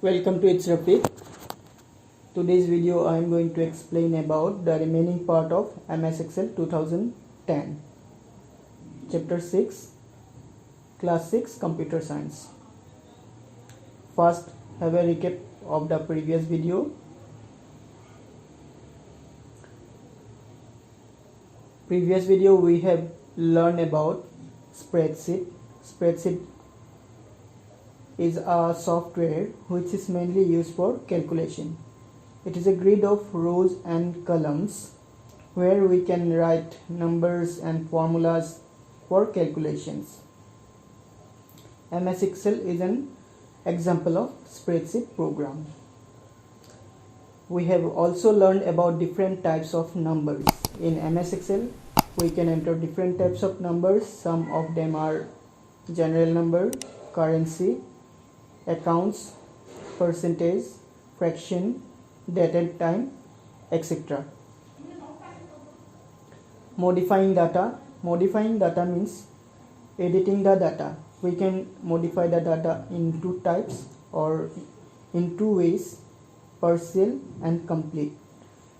Welcome to It's Rafiq. Today's video I am going to explain about the remaining part of MS Excel 2010 Chapter 6 Class 6 Computer Science. First, have a recap of the previous video. Previous video we have learned about spreadsheet. Spreadsheet is a software which is mainly used for calculation. It is a grid of rows and columns where we can write numbers and formulas for calculations. MS Excel is an example of spreadsheet program. We have also learned about different types of numbers. In MS Excel, we can enter different types of numbers. Some of them are general number, currency, accounts, percentage, fraction, date and time, etc. Modifying data. Modifying data means editing the data. We can modify the data in two types or in two ways: partial and complete.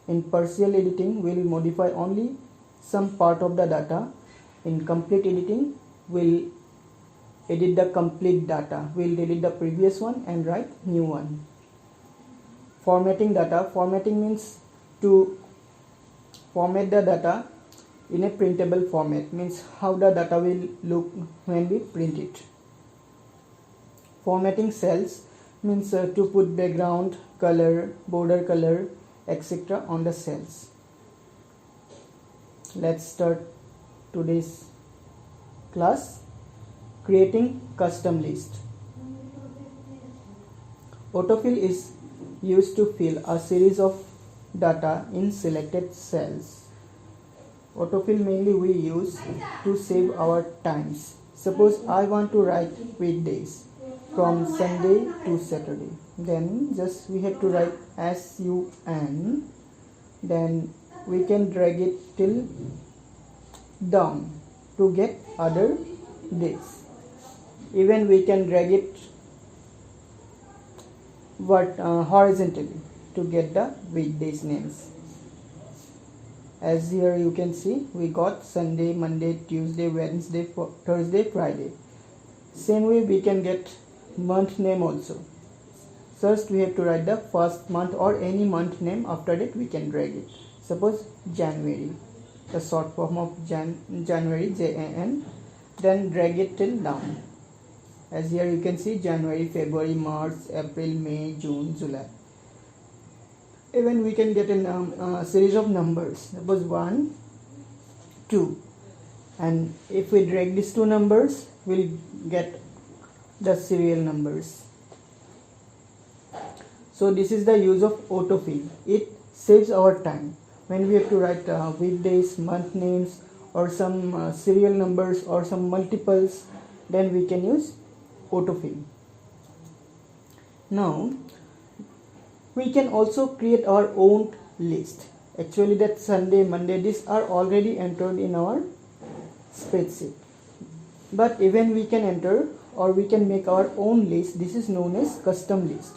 In partial editing, we will modify only some part of the data. In complete editing, we'll edit the complete data. We'll delete the previous one and write new one. Formatting data. Formatting means to format the data in a printable format, means how the data will look when we print it. Formatting cells means to put background color, border color, etc. on the cells. Let's start today's class. Creating custom list. Autofill is used to fill a series of data in selected cells. Autofill mainly we use to save our times. Suppose I want to write weekdays from Sunday to Saturday. Then just we have to write SUN. Then we can drag it till down to get other days. Even we can drag it horizontally to get the weekdays names. As here you can see, we got Sunday, Monday, Tuesday, Wednesday, Thursday, Friday. Same way we can get month name also. First we have to write the first month or any month name. After that we can drag it. Suppose January, the short form of January, JAN. Then drag it till down. As here you can see January, February, March, April, May, June, July. Even we can get a series of numbers. Suppose 1, 2. And if we drag these two numbers, we'll get the serial numbers. So this is the use of autofill. It saves our time. When we have to write weekdays, month names, or some serial numbers or some multiples, then we can use autofill. Now we can also create our own list. Actually that Sunday, Monday, these are already entered in our spreadsheet, but even we can enter or we can make our own list. This is known as custom list.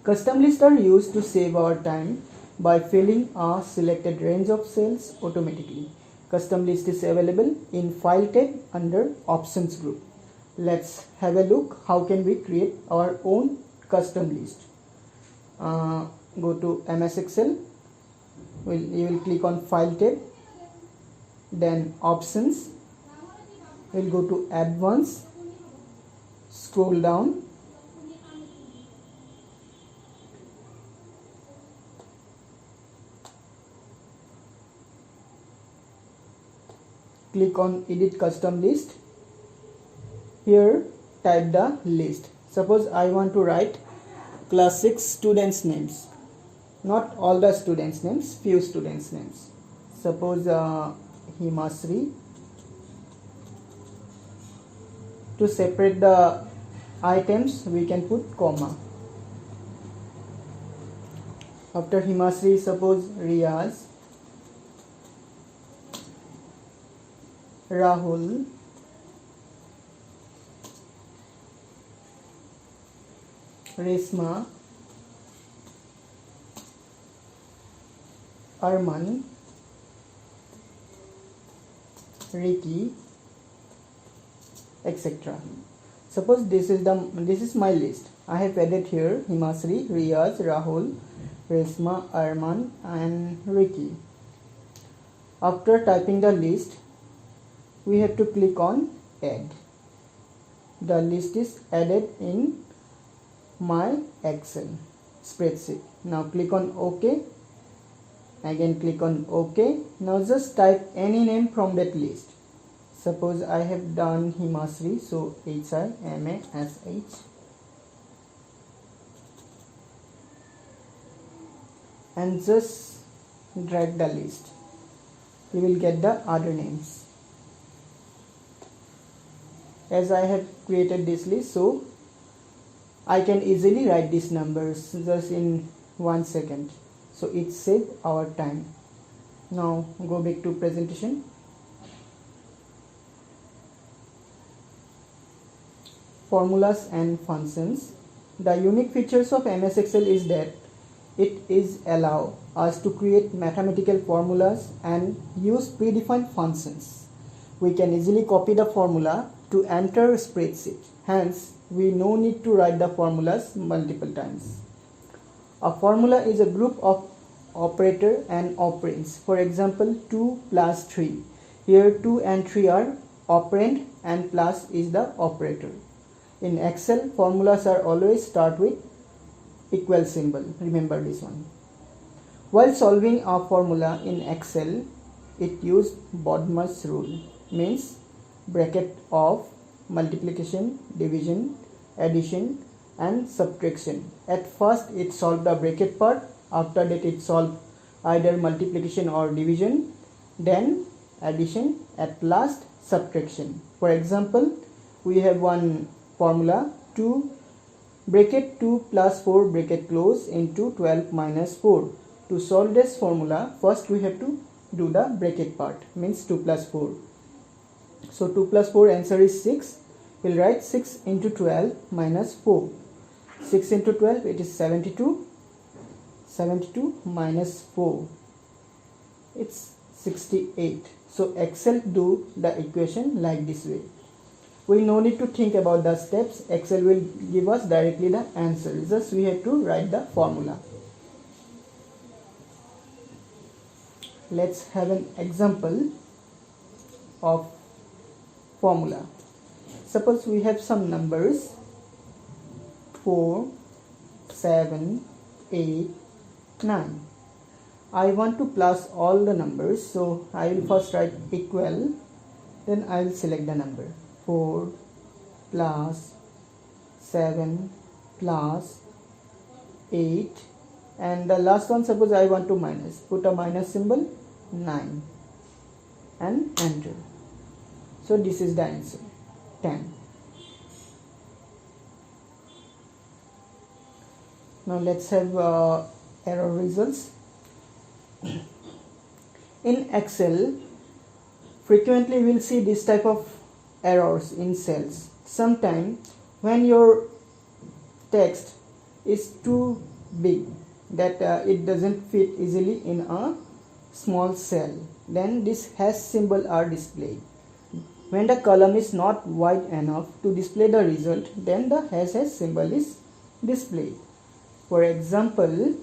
Custom lists are used to save our time by filling a selected range of cells automatically. Custom list is available in File tab under Options group. Let's have a look how can we create our own custom list. Go to MS Excel. You will click on File tab, then Options. We'll go to Advanced, scroll down, click on Edit Custom List. Here type the list. Suppose I want to write class 6 students names. Not all the students names, few students names. Suppose Himasri. To separate the items we can put comma. After Himasri, suppose Riyaz, Rahul, Resma, Arman, Ricky, etc. Suppose this is my list. I have added here Himasri, Riyaz, Rahul, Resma, Arman and Ricky. After typing the list, we have to click on add. The list is added in my Excel spreadsheet. Now click on OK. Again click on OK. Now just type any name from that list. Suppose I have done Himasri, so Himash, and just drag the list. You will get the other names. As I have created this list, so I can easily write these numbers just in 1 second. So it saved our time. Now go back to presentation. Formulas and functions. The unique features of MS Excel is that it is allow us to create mathematical formulas and use predefined functions. We can easily copy the formula to enter a spreadsheet. Hence, we no need to write the formulas multiple times. A formula is a group of operator and operands. For example, 2 plus 3. Here 2 and 3 are operand and plus is the operator. In Excel, formulas are always start with equal symbol. Remember this one. While solving a formula in Excel, it used BODMAS rule. Means bracket of multiplication, division, addition and subtraction. At first it solved the bracket part. After that it solved either multiplication or division, then addition, at last subtraction. For example, we have one formula 2 bracket 2 plus 4 bracket close into 12 minus 4. To solve this formula, first we have to do the bracket part, means 2 plus 4. So 2 plus 4 answer is 6. We'll write 6 into 12 minus 4. 6 into 12 it is 72. 72 minus 4, it's 68. So Excel do the equation like this way. We no need to think about the steps. Excel will give us directly the answer. Just we have to write the formula. Let's have an example of formula. Suppose we have some numbers 4, 7, 8, 9. I want to plus all the numbers, so I will first write equal, then I will select the number 4 plus 7 plus 8, and the last one, suppose I want to minus, put a minus symbol, 9 and enter. So this is the answer, 10. Now let's have error results. In Excel, frequently we will see this type of errors in cells. Sometimes when your text is too big, that it doesn't fit easily in a small cell, then this hash symbol are displayed. When the column is not wide enough to display the result, then the hash symbol is displayed. For example,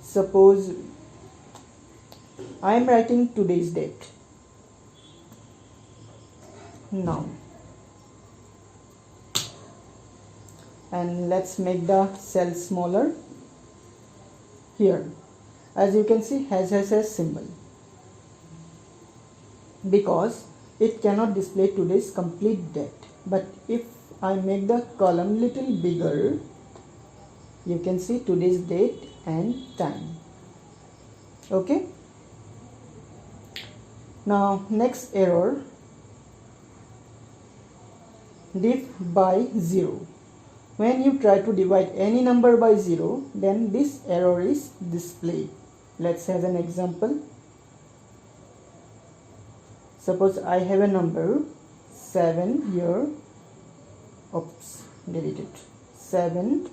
suppose I am writing today's date. Now, and let's make the cell smaller. Here, as you can see, has symbol, because it cannot display today's complete date. But if I make the column little bigger, you can see today's date and time. Okay. Now next error, div by 0. When you try to divide any number by 0, then this error is displayed. Let's have an example. Suppose I have a number 7 here, oops, delete it, 7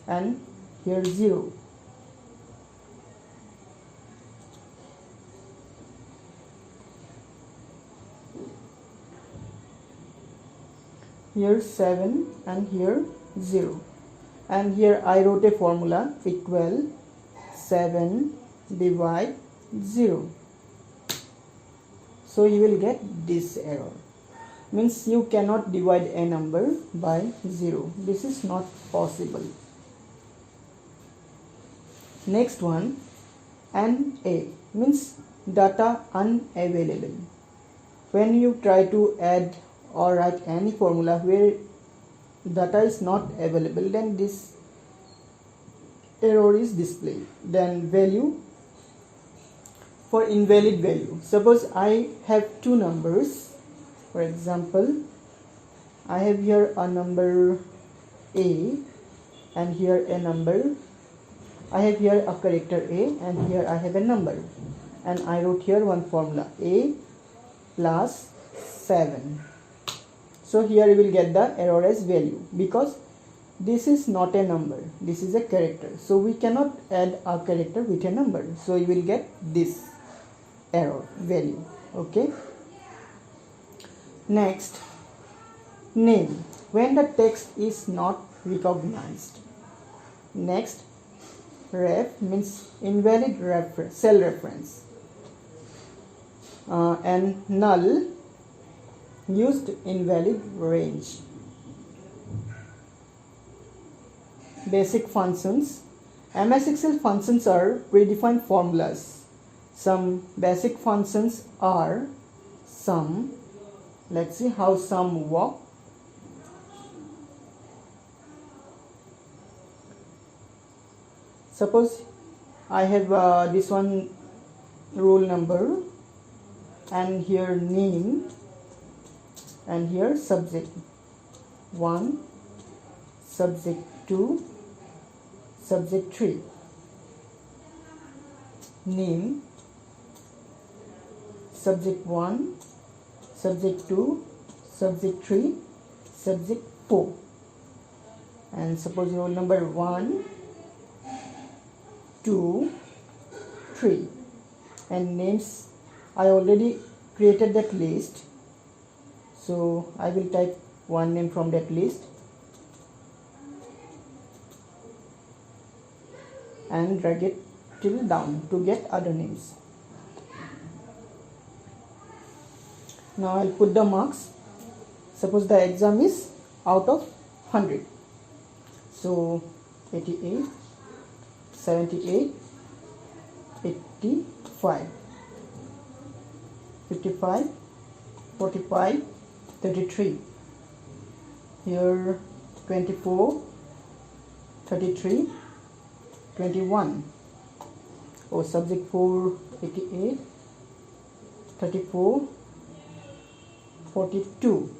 and here 0. Here 7 and here 0. And here I wrote a formula equal 7 divide 0. So you will get this error. Means you cannot divide a number by 0. This is not possible. Next one, NA means data unavailable. When you try to add or write any formula where data is not available, then this error is displayed. Then value, for invalid value, suppose I have two numbers. For example, I have here a number A and here a number. I have here a character A and here I have a number, and I wrote here one formula A plus 7. So here you will get the error as value because this is not a number, this is a character. So we cannot add a character with a number. So you will get this error value. Okay. Next, name, when the text is not recognized. Next, ref means invalid reference, cell reference, and null, used invalid range. Basic functions. MS Excel functions are predefined formulas. Some basic functions are sum. Let's see how sum work. Suppose I have this one roll number and here name and here subject 1, subject 2, subject 3. Name, subject 1, subject 2, subject 3, subject 4. And suppose roll number 1, 2, 3. And names, I already created that list. So I will type one name from that list and drag it till down to get other names. Now I'll put the marks. Suppose the exam is out of 100. So 88, 78, 85, 55, 45, 33. Here 24, 33, 21. Oh, subject 4, 88, 34, 42.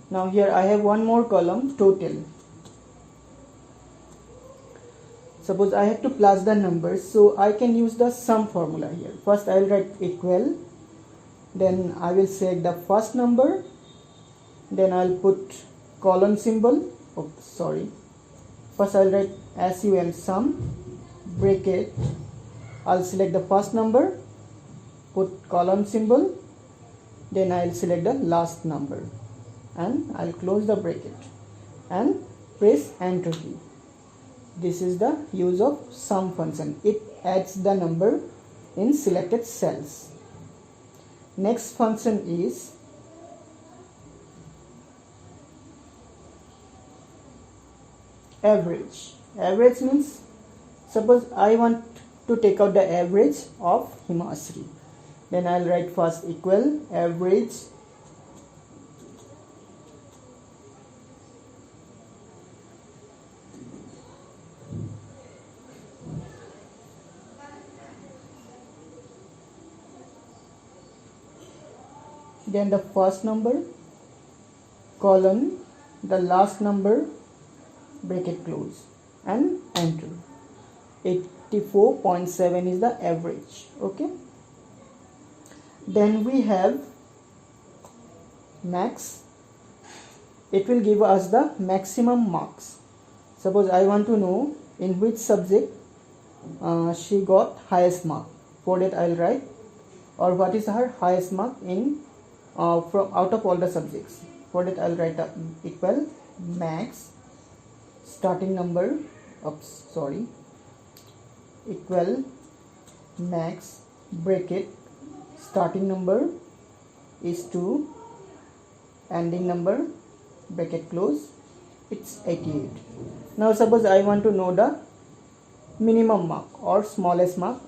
Now here I have one more column, total. Suppose I have to plus the numbers, so I can use the sum formula here. First I will write equal, then I will select the first number, then I will put colon symbol. Oh, sorry. First I will write SUM sum, bracket, I'll select the first number, put colon symbol, then I'll select the last number and I'll close the bracket and press enter key. This is the use of sum function. It adds the number in selected cells. Next function is average. Average means, suppose I want to take out the average of Himasri. Then I'll write first equal average then the first number colon the last number bracket close and enter. 84.7 is the average. Okay. Then we have max. It will give us the maximum marks. Suppose I want to know in which subject she got highest mark. For that I'll write, or what is her highest mark in from out of all the subjects. For that I'll write equal max starting number, equal max bracket starting number is 2, ending number bracket close, it's 88. Now suppose I want to know the minimum mark or smallest mark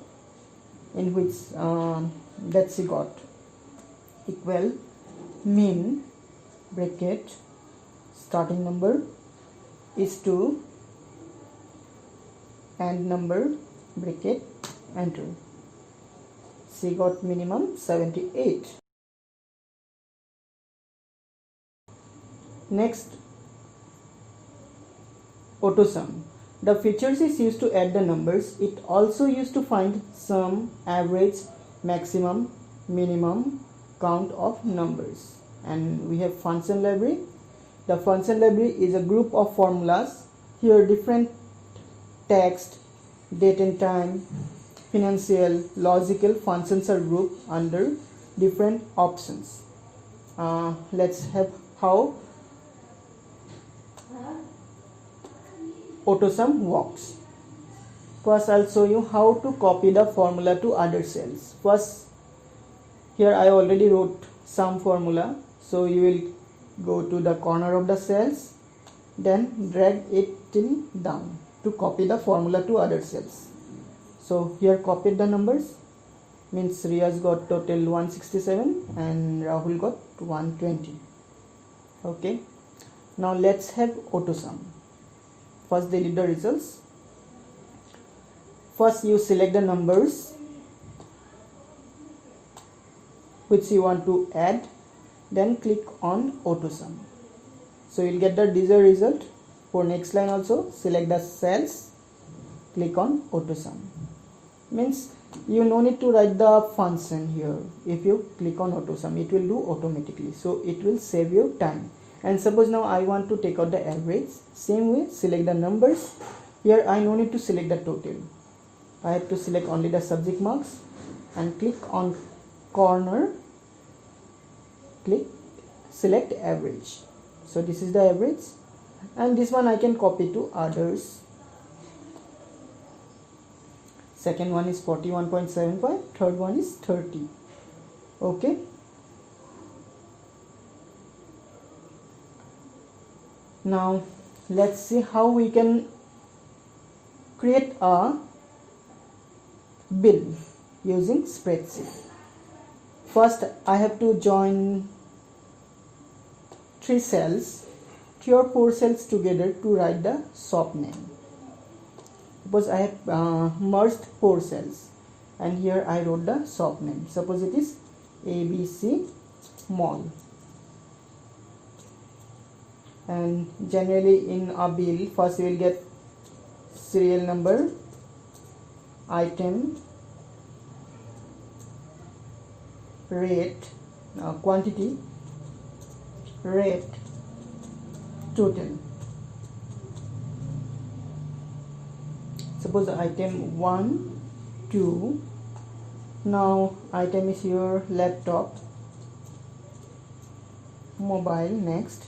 in which that she got. Equal min bracket starting number is 2, end number bracket, enter. She got minimum 78. Next, AutoSum. The features is used to add the numbers. It also used to find sum, average, maximum, minimum, count of numbers. And we have function library. The function library is a group of formulas. Here different text, date and time, financial, logical functions are grouped under different options. Let's have how AutoSum works. First I'll show you how to copy the formula to other cells. First, here I already wrote some formula, so you will go to the corner of the cells, then drag it till down to copy the formula to other cells. So here copied the numbers, means Riya's got total 167 and Rahul got 120. Okay, now let's have AutoSum. First they did the results. First you select the numbers which you want to add, then click on AutoSum. So you'll get the desired result. For next line also select the cells, click on AutoSum. Means you no need to write the function here. If you click on AutoSum, it will do automatically, so it will save you time. And suppose now I want to take out the average, same way select the numbers. Here I no need to select the total, I have to select only the subject marks and click on corner, click select average. So this is the average, and this one I can copy to others. Second one is 41.75, third one is 30. Okay, now let's see how we can create a bill using spreadsheet. First I have to join 3 cells, 3 or 4 cells together to write the shop name. Suppose I have merged 4 cells and here I wrote the shop name. Suppose it is ABC Mall. And generally in a bill, first you will get serial number, item, rate, quantity, rate, total. Suppose item 1, 2. Now item is your laptop, mobile. Next,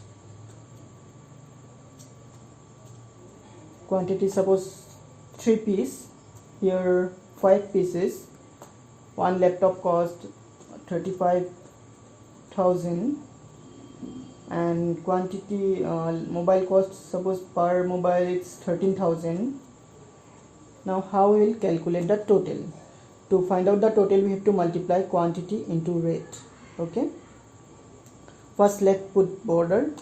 quantity, suppose 3 pieces, here 5 pieces. One laptop cost 35,000 and quantity mobile cost, suppose per mobile it's 13,000. Now how we will calculate the total? To find out the total we have to multiply quantity into rate. Okay, first let's put border.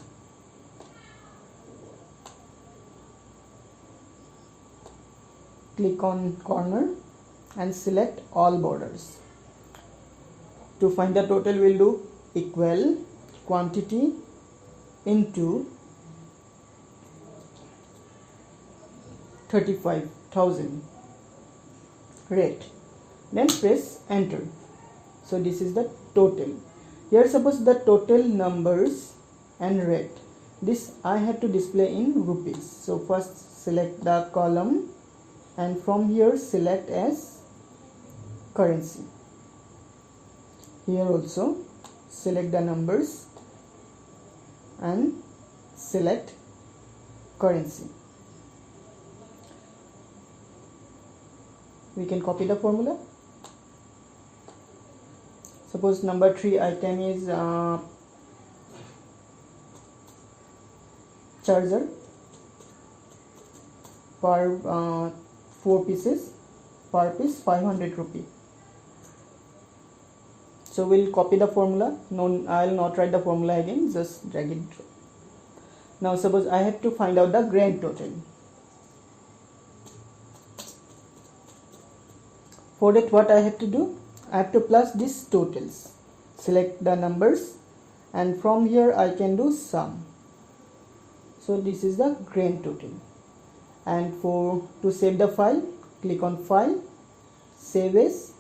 Click on corner and select all borders. To find the total we'll do equal quantity into 35,000 rate, then press enter. So this is the total. Here suppose the total numbers and rate, this I have to display in rupees. So first select the column, and from here select as currency. Here also select the numbers and select currency. We can copy the formula. Suppose number 3 item is charger per 4 pieces, per piece 500 rupee. So we'll copy the formula. No, I'll not write the formula again, just drag it. Now suppose I have to find out the grand total. For that, what I have to do? I have to plus these totals. Select the numbers, and from here I can do sum. So this is the grand total. And to save the file, click on File, Save As,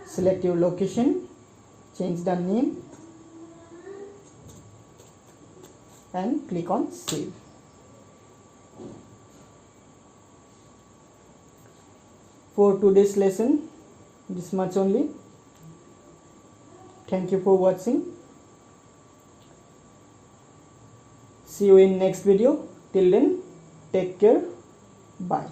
select your location, change the name, and click on Save. For today's lesson, this much only. Thank you for watching. See you in next video. Till then, take care. Bye.